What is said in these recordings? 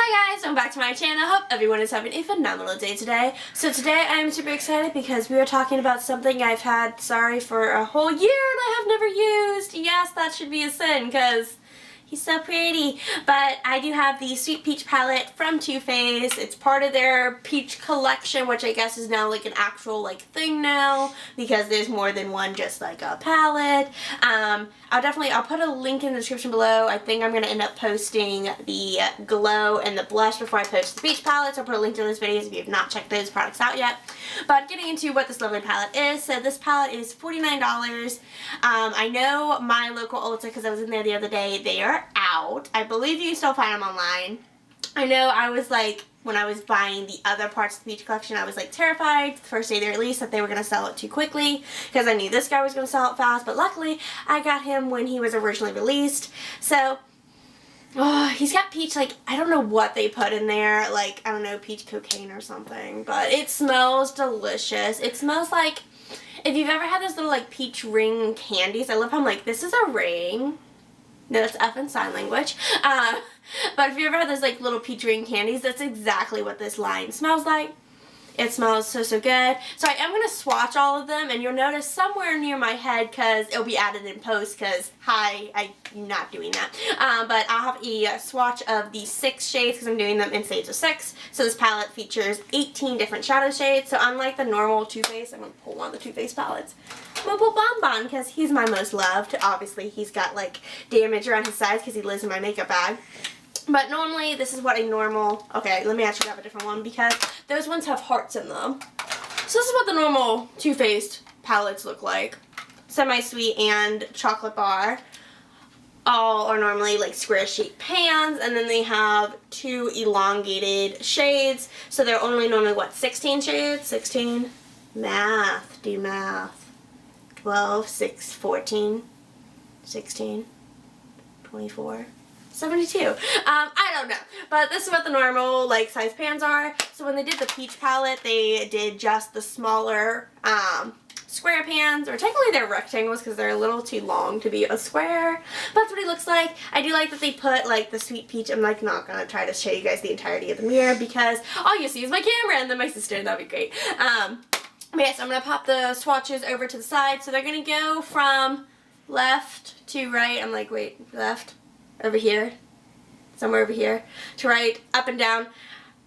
Hi guys, welcome back to my channel. Hope everyone is having a phenomenal day today. So today I am super excited because we are talking about something I've had, for a whole year and I have never used. Yes, that should be a sin because he's so pretty. But I do have the Sweet Peach palette from Too Faced. It's part of their peach collection, which I guess is now like an actual thing now because there's more than one just like a palette. I'll put a link in the description below. I think I'm going to end up posting the glow and the blush before I post the peach palettes. I'll put a link to those videos if you have not checked those products out yet. But getting into what this lovely palette is, so this palette is $49. I know my local Ulta, because I was in there the other day, they are out. I believe you can still find them online. I know I was like, when I was buying the other parts of the peach collection, I was like terrified the first day they released that they were going to sell it too quickly because I knew this guy was going to sell it fast, but luckily I got him when he was originally released. So he's got peach, I don't know what they put in there, I don't know, peach cocaine or something, but it smells delicious. It smells like, if you've ever had those little peach ring candies, I love how I'm like, this is a ring. No, that's F in sign language. But if you ever had those little peach ring candies, that's exactly what this line smells like. It smells so good. So I am going to swatch all of them, and you'll notice somewhere near my head, because it'll be added in post, because I'm not doing that. But I'll have a swatch of the 6 shades, because I'm doing them in shades of 6. So this palette features 18 different shadow shades. So unlike the normal Too Faced, I'm going to pull one of the Too Faced palettes. I'm going to pull Bonbon, because he's my most loved. Obviously, he's got damage around his sides, because he lives in my makeup bag. But normally, this is what a normal... Okay, let me actually grab a different one because those ones have hearts in them. So this is what the normal Too Faced palettes look like. Semi-sweet and chocolate bar. All are normally square-shaped pans, and then they have 2 elongated shades. So they're only normally, 16 shades? 16? Math. Do math. 12, 6, 14, 16, 24... 72. I don't know. But this is what the normal size pans are. So when they did the peach palette, they did just the smaller square pans, or technically they're rectangles because they're a little too long to be a square. But that's what it looks like. I do like that they put the sweet peach. I'm not going to try to show you guys the entirety of the mirror because all you see is my camera and then my sister, and that'd be great. But yes, I'm going to pop the swatches over to the side. So they're going to go from left to right. I'm like, wait, left? Over here, somewhere over here, to right, up and down.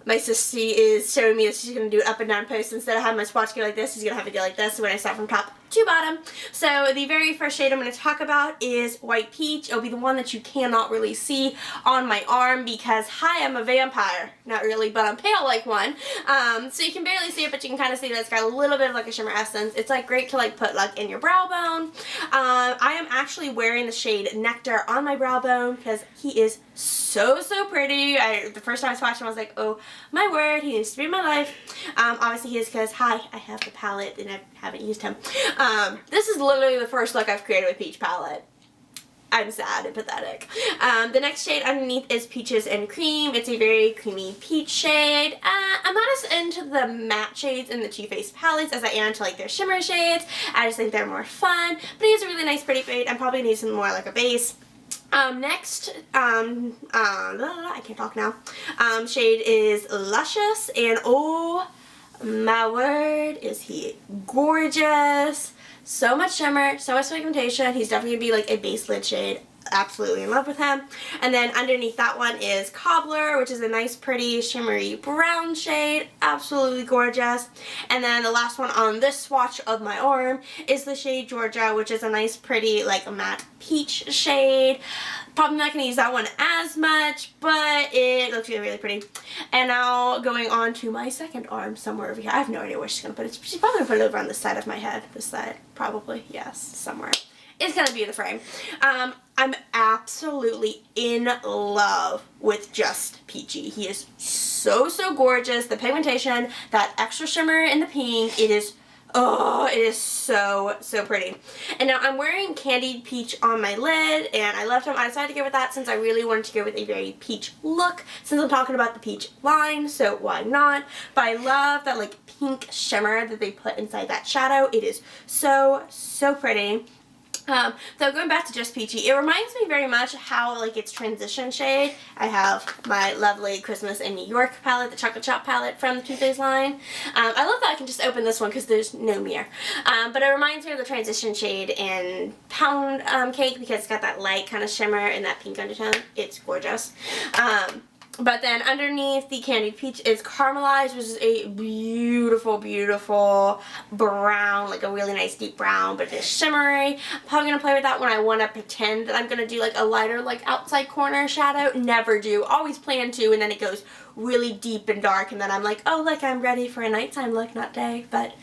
My sister is showing me that she's going to do up and down posts. Instead of having my swatch go like this, she's going to have it go like this when I start from top to bottom. So the very first shade I'm going to talk about is White Peach. It'll be the one that you cannot really see on my arm because, hi, I'm a vampire. Not really, but I'm pale like one. So you can barely see it, but you can kind of see that it's got a little bit of a shimmer essence. It's great to put in your brow bone. I am actually wearing the shade Nectar on my brow bone because he is so pretty. The first time I swatched him, I was like, oh my word, he needs to be in my life. Obviously he is because, hi, I have the palette and I haven't used him. This is literally the first look I've created with Peach palette. I'm sad and pathetic. The next shade underneath is Peaches and Cream. It's a very creamy peach shade. I'm not as into the matte shades in the Too Faced palettes as I am to their shimmer shades. I just think they're more fun. But he has a really nice pretty shade. I'm probably going to need some more a base. Next, I can't talk now. Shade is Luscious, and oh my word, is he gorgeous. So much shimmer, so much pigmentation. He's definitely going to be a base lid shade. Absolutely in love with him. And then underneath that one is Cobbler, which is a nice pretty shimmery brown shade. Absolutely gorgeous. And then the last one on this swatch of my arm is the shade Georgia, which is a nice pretty matte peach shade. Probably not going to use that one as much, but it looks really pretty. And now going on to my second arm somewhere over here. I have no idea where she's going to put it. She's probably going to put it over on the side of my head. This side, probably. Yes, somewhere. It's going to be the frame. I'm absolutely in love with just Peachy. He is so gorgeous. The pigmentation, that extra shimmer in the pink, it is so pretty. And now I'm wearing Candied Peach on my lid, and I decided to go with that since I really wanted to go with a very peach look, since I'm talking about the peach line, so why not? But I love that pink shimmer that they put inside that shadow. It is so pretty. So going back to Just Peachy, it reminds me very much how, like, its transition shade. I have my lovely Christmas in New York palette, the Chocolate Chop palette from the Too Faced line. I love that I can just open this one because there's no mirror. But it reminds me of the transition shade in Pound Cake because it's got that light kind of shimmer and that pink undertone. It's gorgeous. But then underneath the Candied Peach is Caramelized, which is a beautiful, beautiful brown, like a really nice deep brown, but it's shimmery. I'm probably going to play with that when I want to pretend that I'm going to do like a lighter, like outside corner shadow. Never do. Always plan to, and then it goes really deep and dark, and then I'm like, oh, like I'm ready for a nighttime look, not day, but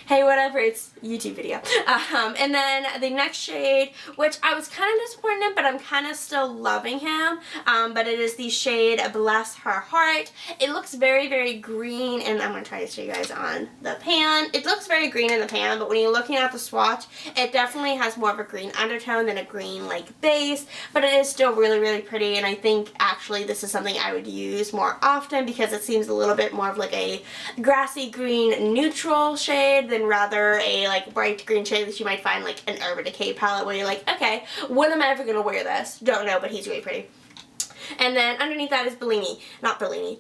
hey, whatever, it's a YouTube video. And then the next shade, which I was kind of disappointed in, but I'm kind of still loving him, but it is the shade Bless Her Heart. It looks very, very green, and I'm going to try to show you guys on the pan. It looks very green in the pan, but when you're looking at the swatch, it definitely has more of a green undertone than a green, like, base, but it is still really, really pretty, and I think actually this is something I would use more often because it seems a little bit more of like a grassy green neutral shade than rather a like bright green shade that you might find like an Urban Decay palette where you're like, okay, when am I ever going to wear this? Don't know, but he's really pretty. And then underneath that is Bellini. Not Bellini,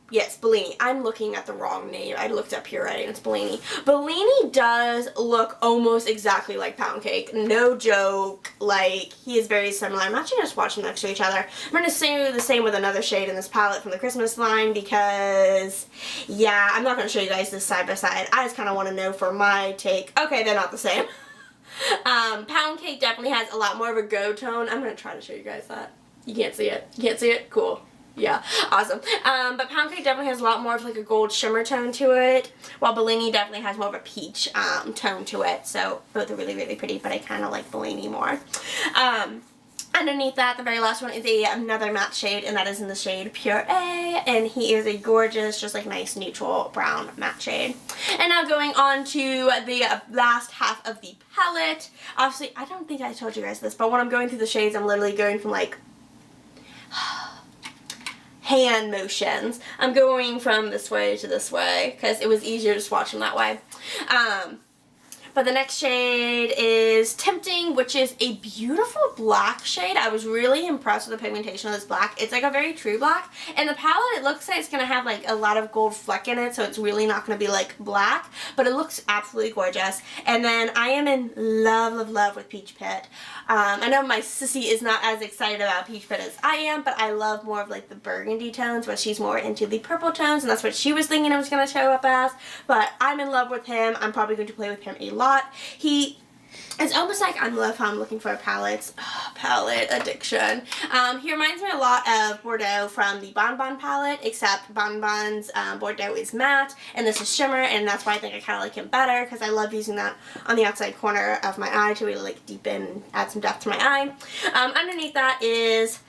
yes, Bellini. I'm looking at the wrong name. I looked up here already and it's Bellini. Bellini does look almost exactly like Pound Cake. No joke. Like, he is very similar. I'm actually going to swatch them next to each other. I'm going to do the same with another shade in this palette from the Christmas line because, yeah, I'm not going to show you guys this side by side. I just kind of want to know for my take. Okay, they're not the same. Pound Cake definitely has a lot more of a go tone. I'm going to try to show you guys that. You can't see it. You can't see it? Cool. Yeah, awesome. But Pound Cake definitely has a lot more of like a gold shimmer tone to it, while Bellini definitely has more of a peach tone to it. So both are really, really pretty, but I kind of like Bellini more. Underneath that, the very last one is another matte shade, and that is in the shade Pure A, and he is a gorgeous, just like nice neutral brown matte shade. And now going on to the last half of the palette. Obviously, I don't think I told you guys this, but when I'm going through the shades, I'm literally going from like hand motions. I'm going from this way to this way because it was easier to swatch them that way. But the next shade is Tempting, which is a beautiful black shade. I was really impressed with the pigmentation of this black. It's like a very true black. And the palette, it looks like it's going to have like a lot of gold fleck in it, so it's really not going to be like black. But it looks absolutely gorgeous. And then I am in love, love, love with Peach Pit. I know my sissy is not as excited about Peach Pit as I am, but I love more of like the burgundy tones, where she's more into the purple tones, and that's what she was thinking it was going to show up as. But I'm in love with him. I'm probably going to play with him a lot. It's almost like I love how I'm looking for palettes. Oh, palette addiction. He reminds me a lot of Bordeaux from the Bon Bon palette, except Bon Bon's Bordeaux is matte, and this is shimmer, and that's why I think I kind of like him better, because I love using that on the outside corner of my eye to really like deepen, add some depth to my eye. Underneath that is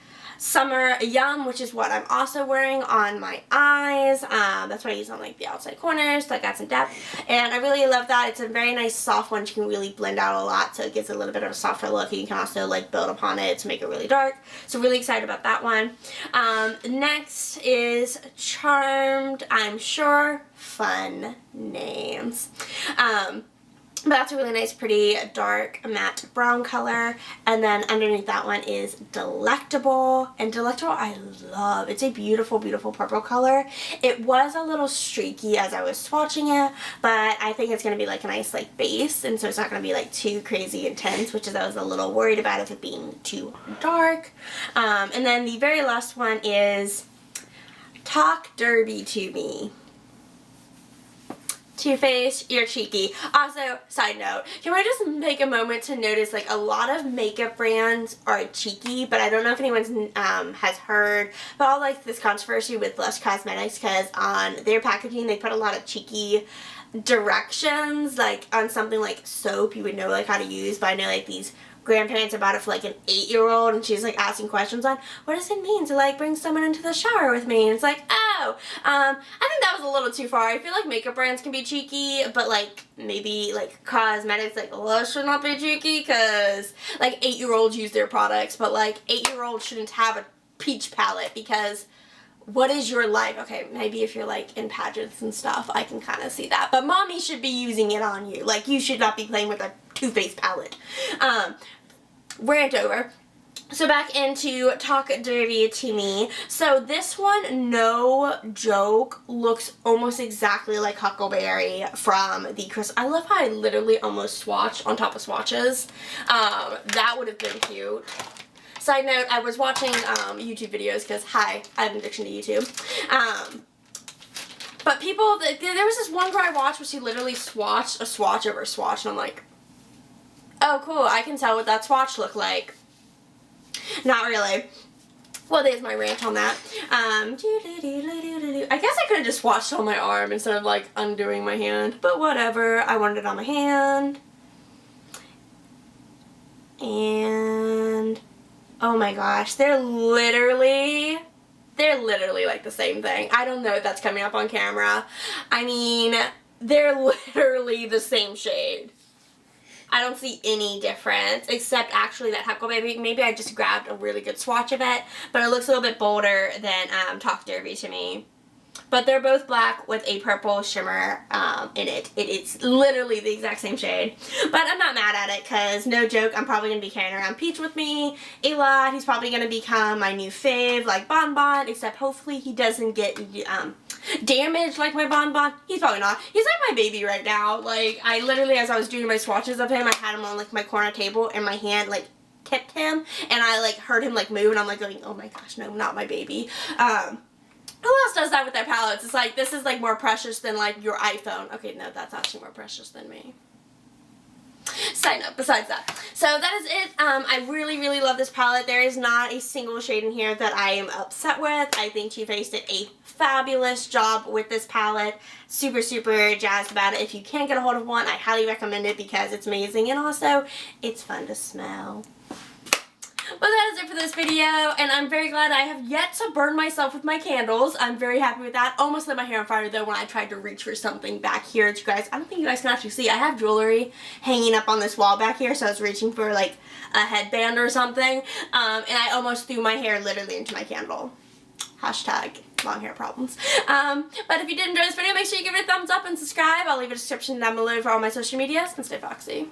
Summer Yum, which is what I'm also wearing on my eyes. That's what I use on like the outside corners, so I got some depth, and I really love that. It's a very nice soft one. You can really blend out a lot, so it gives a little bit of a softer look, and you can also like build upon it to make it really dark. So really excited about that one. Next is Charmed, I'm sure. Fun names. But that's a really nice, pretty, dark, matte brown color. And then underneath that one is Delectable. And Delectable I love. It's a beautiful, beautiful purple color. It was a little streaky as I was swatching it, but I think it's going to be like a nice like base. And so it's not going to be like too crazy intense, which is I was a little worried about if it being too dark. And then the very last one is Talk Derby to Me. Too Faced, you're cheeky. Also, side note, can I just make a moment to notice like a lot of makeup brands are cheeky, but I don't know if anyone has heard about like this controversy with Lush Cosmetics, because on their packaging they put a lot of cheeky directions, like on something like soap you would know like how to use, but I know like these grandparents about it for like an 8-year-old, and she's like asking questions on what does it mean to like bring someone into the shower with me, and it's like, oh, I think that was a little too far. I feel like makeup brands can be cheeky, but like maybe like cosmetics like Lush should not be cheeky, because like 8-year-olds use their products, but like 8-year-olds shouldn't have a peach palette, because what is your life? Okay, maybe if you're like in pageants and stuff, I can kind of see that. But mommy should be using it on you. Like, you should not be playing with a Too Faced palette. rant over. So back into Talk Dirty to Me. So this one, no joke, looks almost exactly like Huckleberry from the Chris. I love how I literally almost swatched on top of swatches. That would have been cute. Side note, I was watching YouTube videos because, hi, I have an addiction to YouTube. But people, there was this one girl I watched where she literally swatched a swatch over a swatch, and I'm like, oh cool, I can tell what that swatch looked like. Not really. Well, there's my rant on that. I guess I could have just swatched on my arm instead of like undoing my hand, but whatever. I wanted it on my hand. And oh my gosh, they're literally like the same thing. I don't know if that's coming up on camera. I mean, they're literally the same shade. I don't see any difference, except actually that Huckleberry, maybe I just grabbed a really good swatch of it, but it looks a little bit bolder than Talk Dirty to Me. But they're both black with a purple shimmer in it. It's literally the exact same shade. But I'm not mad at it because, no joke, I'm probably going to be carrying around Peach with me a lot. He's probably going to become my new fave, like Bon Bon, except hopefully he doesn't get damaged like my Bon Bon. He's probably not. He's like my baby right now. Like, I literally, as I was doing my swatches of him, I had him on like my corner table and my hand like tipped him and I like heard him like move and I'm like going, oh my gosh, no, not my baby. Who else does that with their palettes? It's like, this is like more precious than like your iPhone. Okay, no, that's actually more precious than me. Side note, besides that. So that is it. I really, really love this palette. There is not a single shade in here that I am upset with. I think Too Faced did a fabulous job with this palette. Super, super jazzed about it. If you can't get a hold of one, I highly recommend it because it's amazing and also it's fun to smell. Well, that is it for this video, and I'm very glad I have yet to burn myself with my candles. I'm very happy with that. Almost lit my hair on fire, though, when I tried to reach for something back here. You guys, I don't think you guys can actually see. I have jewelry hanging up on this wall back here, so I was reaching for, like, a headband or something, and I almost threw my hair literally into my candle. Hashtag long hair problems. But if you did enjoy this video, make sure you give it a thumbs up and subscribe. I'll leave a description down below for all my social medias, and stay foxy.